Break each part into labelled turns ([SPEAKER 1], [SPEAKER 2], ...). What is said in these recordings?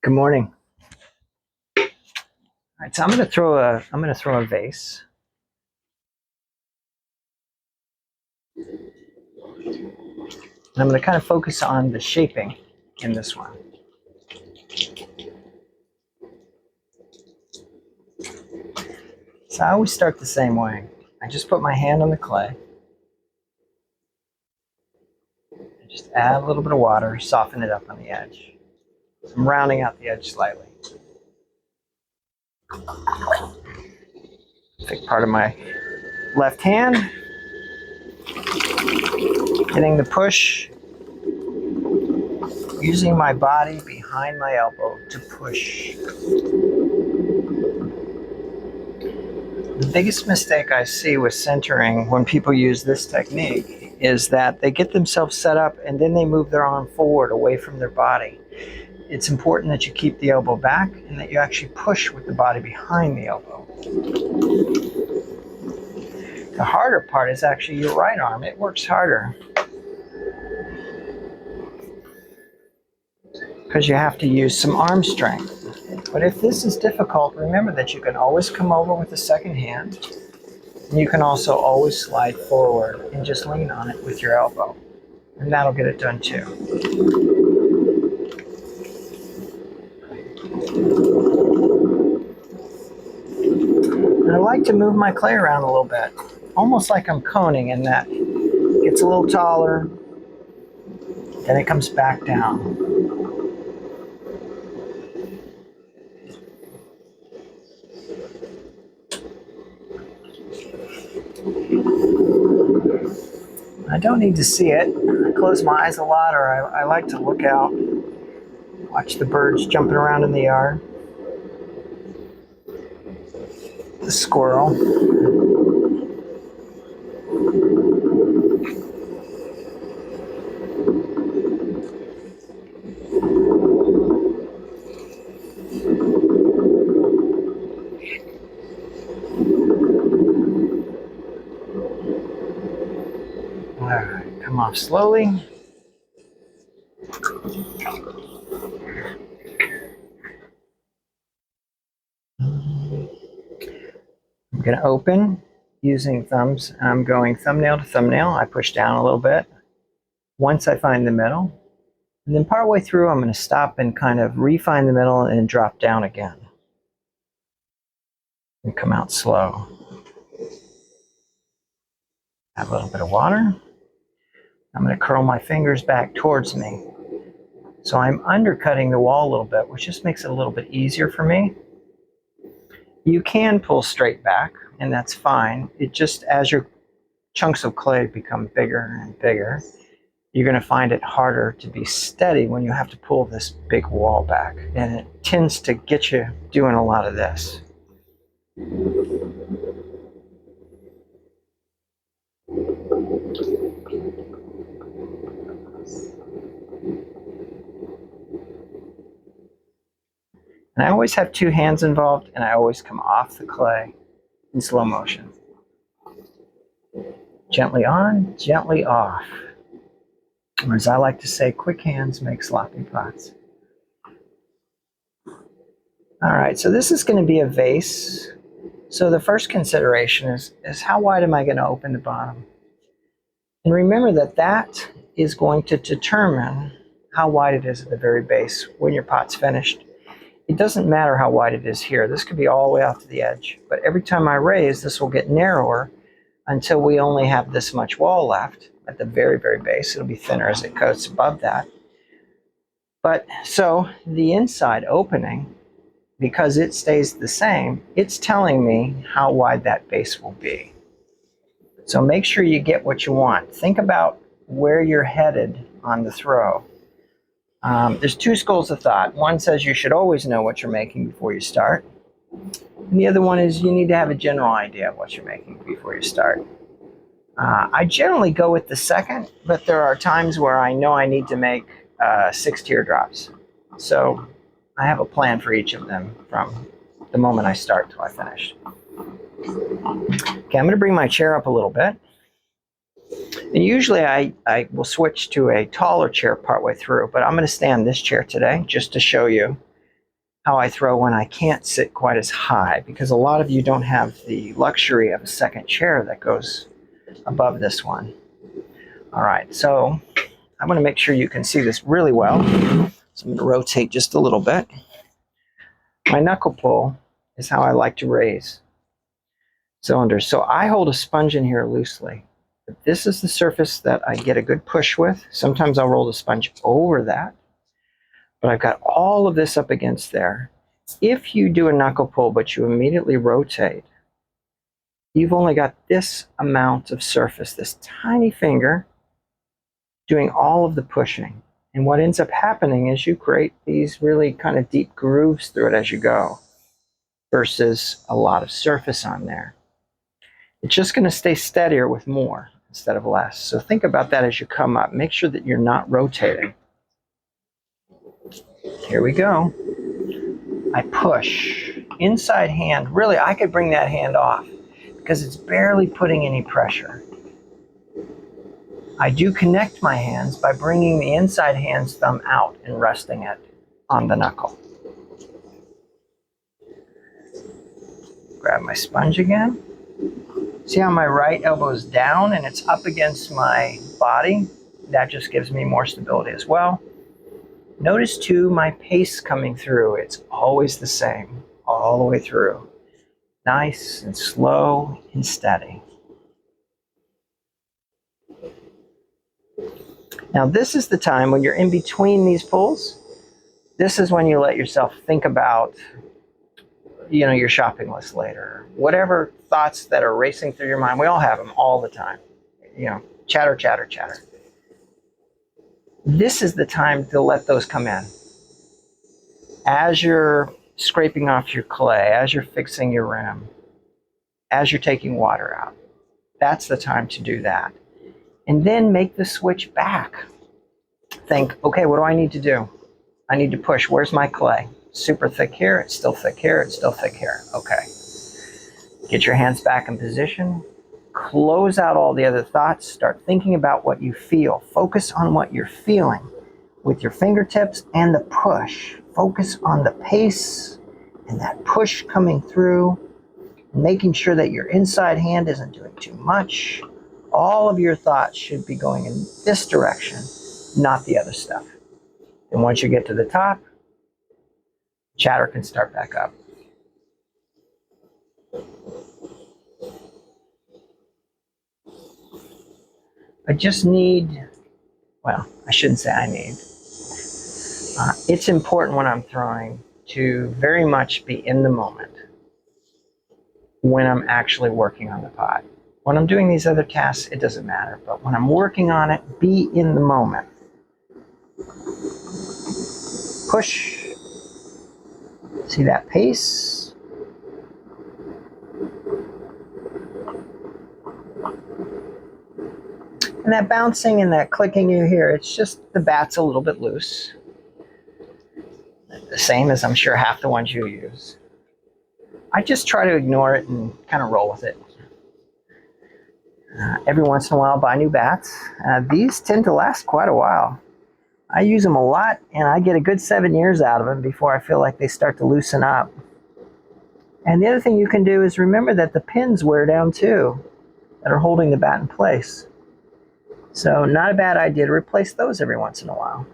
[SPEAKER 1] Good morning. All right, so I'm going to throw a vase. And I'm going to kind of focus on the shaping in this one. So I always start the same way. I just put my hand on the clay. I just add a little bit of water, soften it up on the edge. So I'm rounding out the edge slightly. Take part of my left hand, getting the push, using my body behind my elbow to push. The biggest mistake I see with centering when people use this technique is that they get themselves set up and then they move their arm forward away from their body. It's important that you keep the elbow back and that you actually push with the body behind the elbow. The harder part is actually your right arm. It works harder because you have to use some arm strength. But if this is difficult, remember that you can always come over with the second hand. And you can also always slide forward and just lean on it with your elbow. And that'll get it done too. And I like to move my clay around a little bit, almost like I'm coning in that it gets a little taller, then it comes back down. I don't need to see it. I close my eyes a lot, or I like to look out, watch the birds jumping around in the yard, the squirrel. All right, come off slowly. I'm going to open using thumbs. I'm going thumbnail to thumbnail. I push down a little bit once I find the middle. And then partway through, I'm going to stop and kind of refine the middle and drop down again. And come out slow. Add a little bit of water. I'm going to curl my fingers back towards me. So I'm undercutting the wall a little bit, which just makes it a little bit easier for me. You can pull straight back, and that's fine. It just, as your chunks of clay become bigger and bigger, you're going to find it harder to be steady when you have to pull this big wall back. And it tends to get you doing a lot of this. And I always have two hands involved, and I always come off the clay in slow motion. Gently on, gently off. Or as I like to say, quick hands make sloppy pots. All right, so this is going to be a vase. So the first consideration is how wide am I going to open the bottom? And remember that that is going to determine how wide it is at the very base when your pot's finished. It doesn't matter how wide it is here. This could be all the way out to the edge. But every time I raise, this will get narrower until we only have this much wall left at the very, very base. It'll be thinner as it coats above that. But so the inside opening, because it stays the same, it's telling me how wide that base will be. So make sure you get what you want. Think about where you're headed on the throw. There's two schools of thought. One says you should always know what you're making before you start. And the other one is you need to have a general idea of what you're making before you start. I generally go with the second, but there are times where I know I need to make 6 teardrops. So I have a plan for each of them from the moment I start till I finish. Okay, I'm going to bring my chair up a little bit. And usually I will switch to a taller chair partway through, but I'm going to stand this chair today just to show you how I throw when I can't sit quite as high, because a lot of you don't have the luxury of a second chair that goes above this one. All right, so I'm going to make sure you can see this really well. So I'm going to rotate just a little bit. My knuckle pull is how I like to raise cylinders. So I hold a sponge in here loosely. This is the surface that I get a good push with. Sometimes I'll roll the sponge over that, but I've got all of this up against there. If you do a knuckle pull, but you immediately rotate, you've only got this amount of surface, this tiny finger, doing all of the pushing. And what ends up happening is you create these really kind of deep grooves through it as you go, versus a lot of surface on there. It's just going to stay steadier with more instead of less. So think about that as you come up. Make sure that you're not rotating. Here we go. I push. Inside hand, really, I could bring that hand off because it's barely putting any pressure. I do connect my hands by bringing the inside hand's thumb out and resting it on the knuckle. Grab my sponge again. See how my right elbow is down and it's up against my body? That just gives me more stability as well. Notice too my pace coming through. It's always the same, all the way through. Nice and slow and steady. Now this is the time when you're in between these pulls. This is when you let yourself think about, your shopping list later. Whatever thoughts that are racing through your mind, we all have them all the time. Chatter, chatter, chatter. This is the time to let those come in. As you're scraping off your clay, as you're fixing your rim, as you're taking water out, that's the time to do that. And then make the switch back. Think, okay, what do I need to do? I need to push. Where's my clay? Super thick here, it's still thick here, it's still thick here. Okay. Get your hands back in position. Close out all the other thoughts. Start thinking about what you feel. Focus on what you're feeling with your fingertips and the push. Focus on the pace and that push coming through, making sure that your inside hand isn't doing too much. All of your thoughts should be going in this direction, not the other stuff. And once you get to the top, chatter can start back up. I just need, well, I shouldn't say I need. It's important when I'm throwing to very much be in the moment when I'm actually working on the pot. When I'm doing these other tasks, it doesn't matter. But when I'm working on it, be in the moment. Push. See that pace? And that bouncing and that clicking you hear, it's just the bat's a little bit loose. The same as I'm sure half the ones you use. I just try to ignore it and kind of roll with it. Every once in a while, buy new bats. These tend to last quite a while. I use them a lot, and I get a good 7 years out of them before I feel like they start to loosen up. And the other thing you can do is remember that the pins wear down too, that are holding the bat in place. So not a bad idea to replace those every once in a while.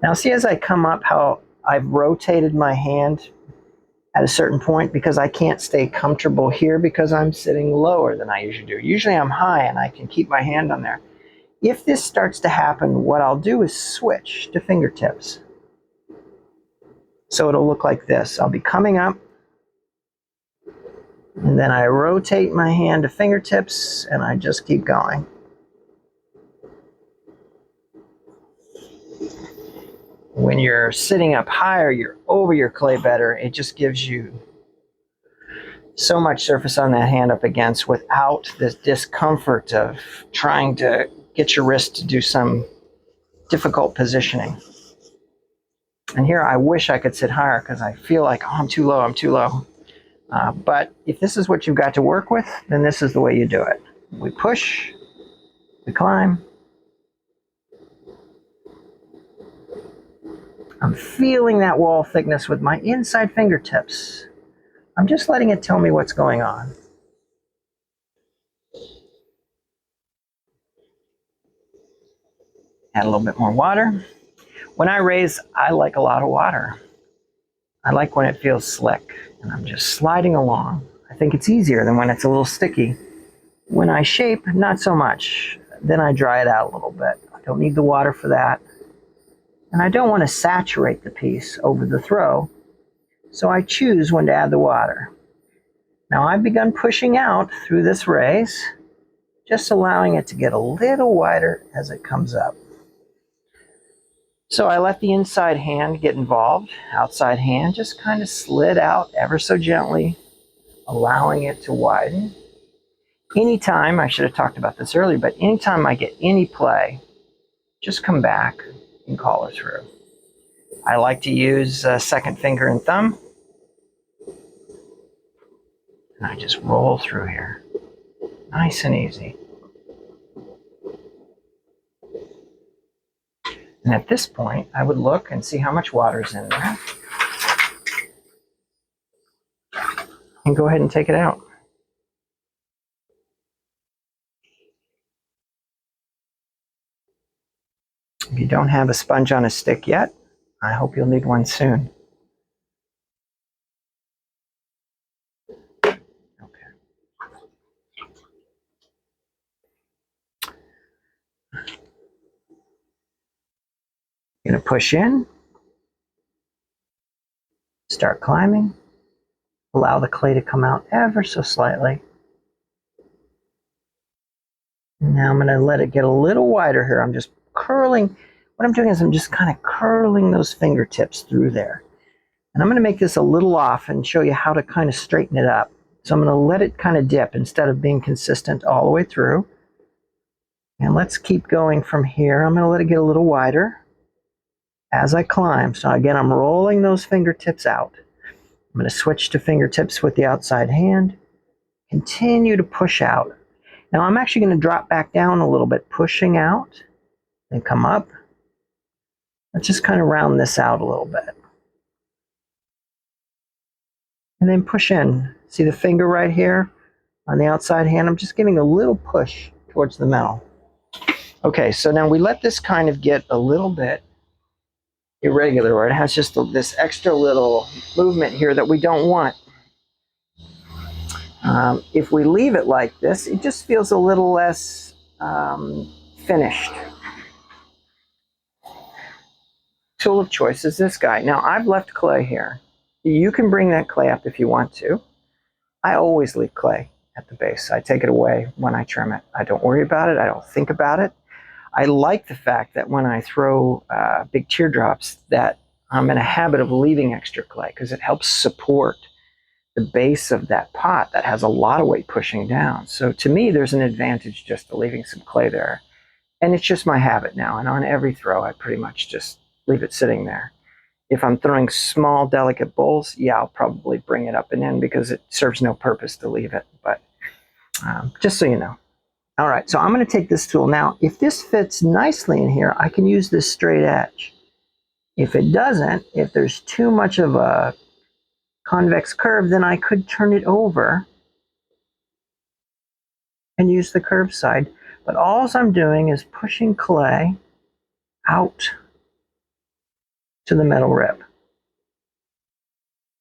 [SPEAKER 1] Now see as I come up how I've rotated my hand at a certain point because I can't stay comfortable here because I'm sitting lower than I usually do. Usually I'm high and I can keep my hand on there. If this starts to happen, what I'll do is switch to fingertips. So it'll look like this. I'll be coming up, and then I rotate my hand to fingertips, and I just keep going. When you're sitting up higher, you're over your clay better. It just gives you so much surface on that hand up against without this discomfort of trying to get your wrist to do some difficult positioning. And here I wish I could sit higher because I feel like, oh, I'm too low, I'm too low. But if this is what you've got to work with, then this is the way you do it. We push, we climb. I'm feeling that wall thickness with my inside fingertips. I'm just letting it tell me what's going on. Add a little bit more water. When I raise, I like a lot of water. I like when it feels slick and I'm just sliding along. I think it's easier than when it's a little sticky. When I shape, not so much. Then I dry it out a little bit. I don't need the water for that. And I don't want to saturate the piece over the throw, so I choose when to add the water. Now I've begun pushing out through this raise, just allowing it to get a little wider as it comes up. So I let the inside hand get involved. Outside hand just kind of slid out ever so gently, allowing it to widen. Anytime, I should have talked about this earlier, but anytime I get any play, just come back and collar through. I like to use second finger and thumb. And I just roll through here. Nice and easy. And at this point, I would look and see how much water's in there. And go ahead and take it out. If you don't have a sponge on a stick yet, I hope you'll need one soon. Okay. You're going to push in, start climbing, allow the clay to come out ever so slightly. Now I'm going to let it get a little wider here. I'm just curling. What I'm doing is I'm just kind of curling those fingertips through there. And I'm going to make this a little off and show you how to kind of straighten it up. So I'm going to let it kind of dip instead of being consistent all the way through. And let's keep going from here. I'm going to let it get a little wider as I climb. So again, I'm rolling those fingertips out. I'm going to switch to fingertips with the outside hand. Continue to push out. Now I'm actually going to drop back down a little bit, pushing out, then come up. Let's just kind of round this out a little bit. And then push in. See the finger right here on the outside hand? I'm just giving a little push towards the metal. Okay, so now we let this kind of get a little bit irregular, where it has just this extra little movement here that we don't want. If we leave it like this, it just feels a little less finished. Tool of choice is this guy. Now I've left clay here. You can bring that clay up if you want to. I always leave clay at the base. I take it away when I trim it. I don't worry about it. I don't think about it. I like the fact that when I throw big teardrops that I'm in a habit of leaving extra clay because it helps support the base of that pot that has a lot of weight pushing down. So to me, there's an advantage just to leaving some clay there. And it's just my habit now. And on every throw, I pretty much just leave it sitting there. If I'm throwing small, delicate bowls, yeah, I'll probably bring it up and in because it serves no purpose to leave it. But just so you know. All right, so I'm going to take this tool. Now, if this fits nicely in here, I can use this straight edge. If it doesn't, if there's too much of a convex curve, then I could turn it over and use the curved side. But all I'm doing is pushing clay out to the metal rib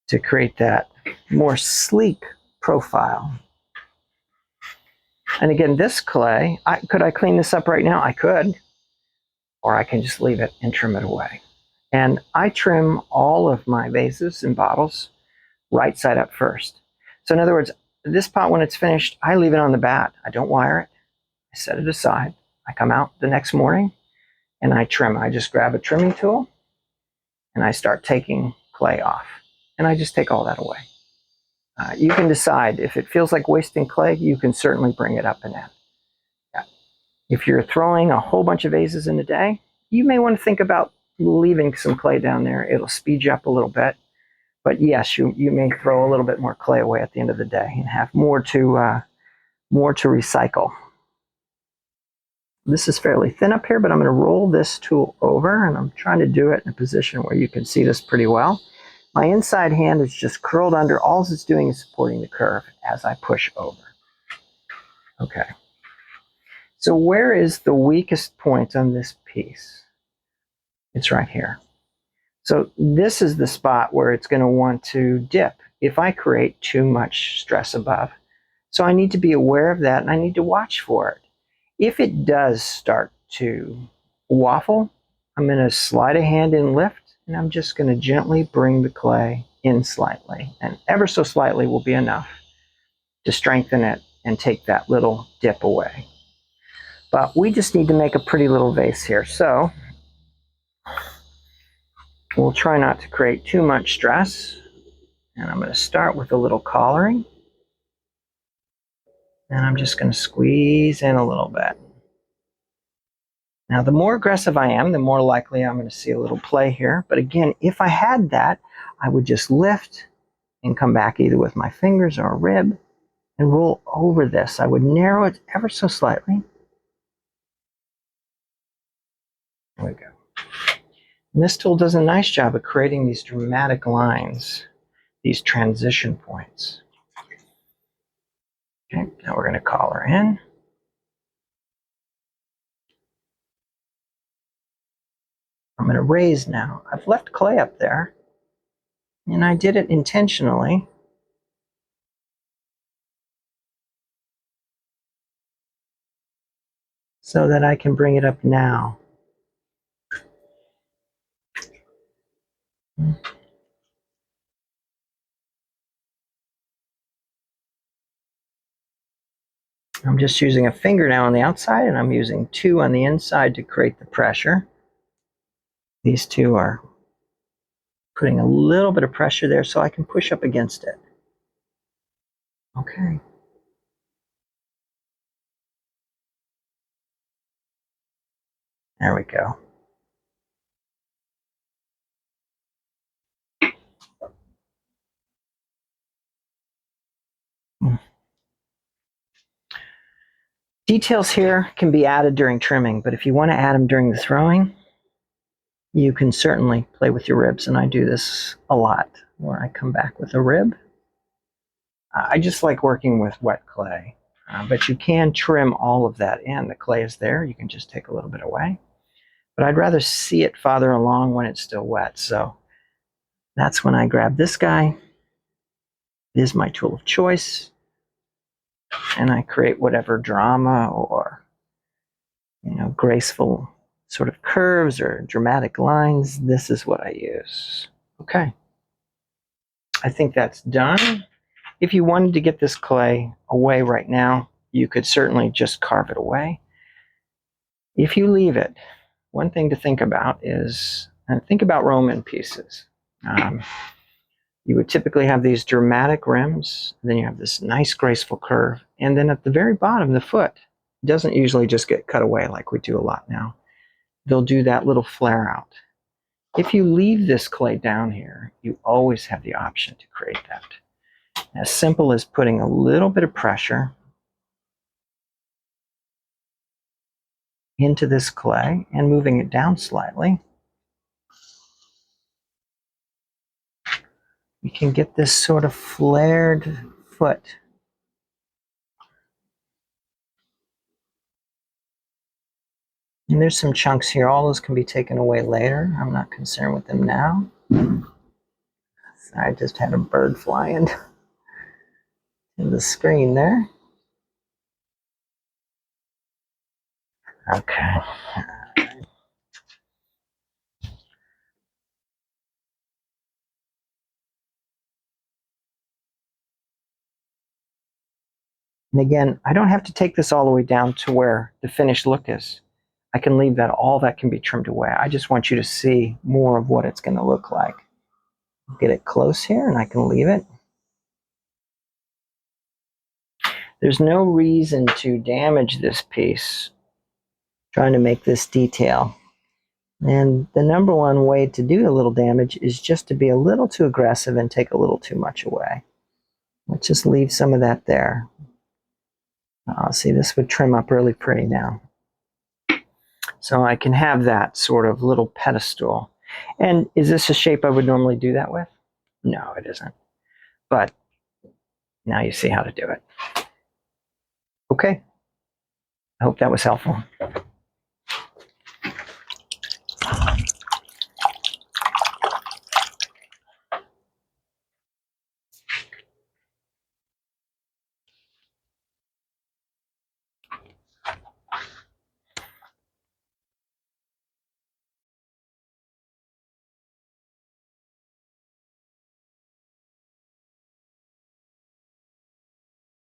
[SPEAKER 1] to create that more sleek profile. And again, this clay, could I clean this up right now? I could, or I can just leave it and trim it away. And I trim all of my vases and bottles right side up first. So in other words, this pot, when it's finished, I leave it on the bat. I don't wire it. I set it aside. I come out the next morning and I trim. I just grab a trimming tool and I start taking clay off. And I just take all that away. You can decide. If it feels like wasting clay, you can certainly bring it up and in. Yeah. If you're throwing a whole bunch of vases in a day, you may want to think about leaving some clay down there. It'll speed you up a little bit. But yes, you may throw a little bit more clay away at the end of the day and have more to recycle. This is fairly thin up here, but I'm going to roll this tool over, and I'm trying to do it in a position where you can see this pretty well. My inside hand is just curled under. All it's doing is supporting the curve as I push over. Okay. So where is the weakest point on this piece? It's right here. So this is the spot where it's going to want to dip if I create too much stress above. So I need to be aware of that, and I need to watch for it. If it does start to waffle, I'm going to slide a hand in, lift, and I'm just going to gently bring the clay in slightly. And ever so slightly will be enough to strengthen it and take that little dip away. But we just need to make a pretty little vase here. So we'll try not to create too much stress. And I'm going to start with a little collaring. And I'm just going to squeeze in a little bit. Now, the more aggressive I am, the more likely I'm going to see a little play here. But again, if I had that, I would just lift and come back either with my fingers or a rib and roll over this. I would narrow it ever so slightly. There we go. And this tool does a nice job of creating these dramatic lines, these transition points. Okay, now we're going to collar in. I'm going to raise now. I've left clay up there, and I did it intentionally. So that I can bring it up now. I'm just using a finger now on the outside, and I'm using 2 on the inside to create the pressure. These 2 are putting a little bit of pressure there so I can push up against it. Okay. There we go. Details here can be added during trimming, but if you want to add them during the throwing, you can certainly play with your ribs, and I do this a lot, where I come back with a rib. I just like working with wet clay, but you can trim all of that in. The clay is there, you can just take a little bit away. But I'd rather see it farther along when it's still wet, so that's when I grab this guy. It is my tool of choice, and I create whatever drama or graceful sort of curves or dramatic lines. This is what I use. Okay. I think that's done. If you wanted to get this clay away right now, you could certainly just carve it away. If you leave it, one thing to think about is, think about Roman pieces. You would typically have these dramatic rims, then you have this nice graceful curve, and then at the very bottom, the foot doesn't usually just get cut away like we do a lot now. They'll do that little flare out. If you leave this clay down here, you always have the option to create that. As simple as putting a little bit of pressure into this clay and moving it down slightly. You can get this sort of flared foot. And there's some chunks here. All those can be taken away later. I'm not concerned with them now. I just had a bird flying in the screen there. Okay. And again, I don't have to take this all the way down to where the finished look is. I can leave that, all that can be trimmed away. I just want you to see more of what it's going to look like. Get it close here, and I can leave it. There's no reason to damage this piece trying to make this detail. And the number one way to do a little damage is just to be a little too aggressive and take a little too much away. Let's just leave some of that there. See, this would trim up really pretty now. So I can have that sort of little pedestal. And is this a shape I would normally do that with? No, it isn't. But now you see how to do it. Okay. I hope that was helpful.